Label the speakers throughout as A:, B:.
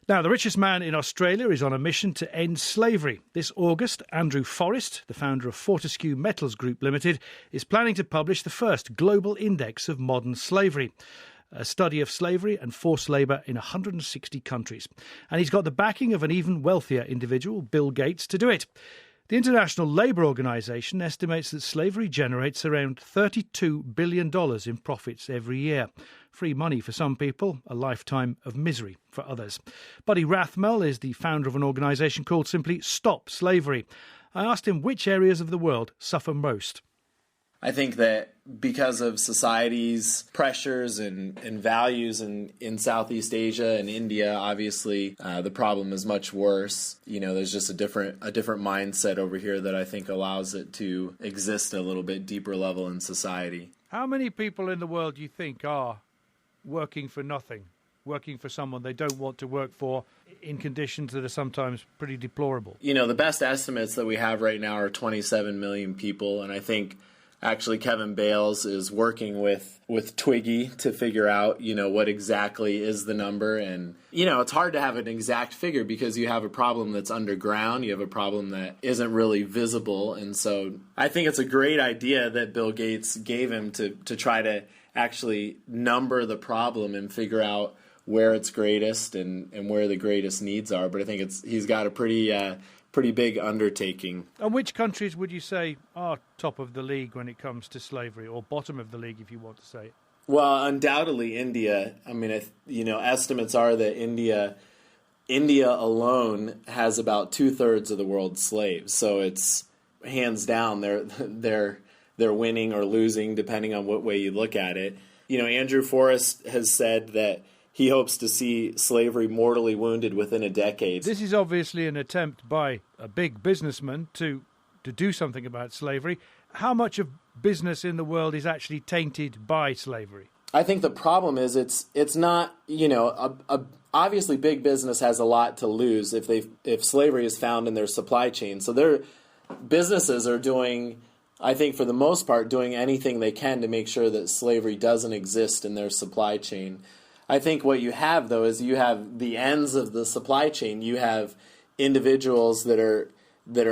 A: Now, the richest man in Australia is on a mission to end slavery. This August, Andrew Forrest, the founder of Fortescue Metals Group Limited, is planning to publish the first global index of modern slavery, a study of slavery and forced labour in 160 countries. And he's got the backing of an even wealthier individual, Bill Gates, to do it. The International Labour Organization estimates that slavery generates around $32 billion in profits every year. Free money for some people, a lifetime of misery for others. Buddy Rathmell is the founder of an organisation called simply Stop Slavery. I asked him which areas of the world suffer most.
B: I think that because of society's pressures and values in Southeast Asia and India, obviously the problem is much worse. You know, there's just a different mindset over here that I think allows it to exist at a little bit deeper level in society.
A: How many people in the world do you think are working for nothing, working for someone they don't want to work for in conditions that are sometimes pretty deplorable?
B: You know, the best estimates that we have right now are 27 million people, and I think actually Kevin Bales is working with Twiggy to figure out, you know, what exactly is the number. And, you know, it's hard to have an exact figure because you have a problem that's underground, you have a problem that isn't really visible. And so I think it's a great idea that Bill Gates gave him to try to actually number the problem and figure out where it's greatest and where the greatest needs are. But I think he's got a pretty big undertaking.
A: And which countries would you say are top of the league when it comes to slavery, or bottom of the league, if you want to say it?
B: Well, undoubtedly India. I mean, estimates are that India alone has about 2/3 of the world's slaves. So it's hands down they're winning or losing depending on what way you look at it. You know, Andrew Forrest has said that he hopes to see slavery mortally wounded within a decade.
A: This is obviously an attempt by a big businessman to do something about slavery. How much of business in the world is actually tainted by slavery?
B: I think the problem is it's not, you know, obviously big business has a lot to lose if slavery is found in their supply chain. So their businesses are doing, I think for the most part, doing anything they can to make sure that slavery doesn't exist in their supply chain. I think what you have, though, is you have the ends of the supply chain. You have individuals that are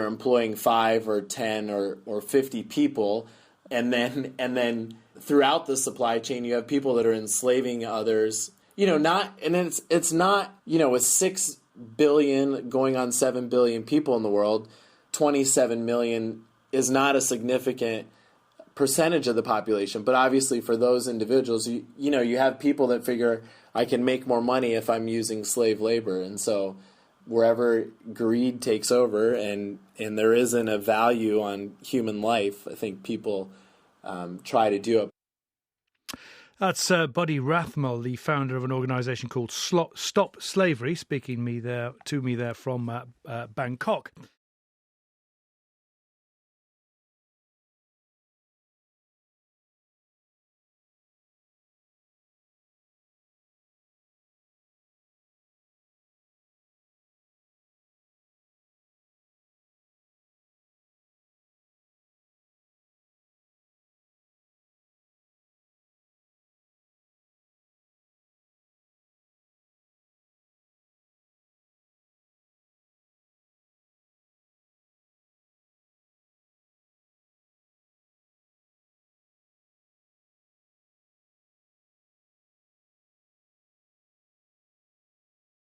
B: employing 5 or 10 or 50 people, and then throughout the supply chain, you have people that are enslaving others. You know, it's not, you know, with 6 billion going on 7 billion people in the world, 27 million is not a significant percentage of the population, but obviously for those individuals, you have people that figure I can make more money if I'm using slave labor, and so wherever greed takes over and there isn't a value on human life, I think people try to do it.
A: That's Buddy Rathmell, the founder of an organisation called Stop Slavery, speaking to me there from Bangkok.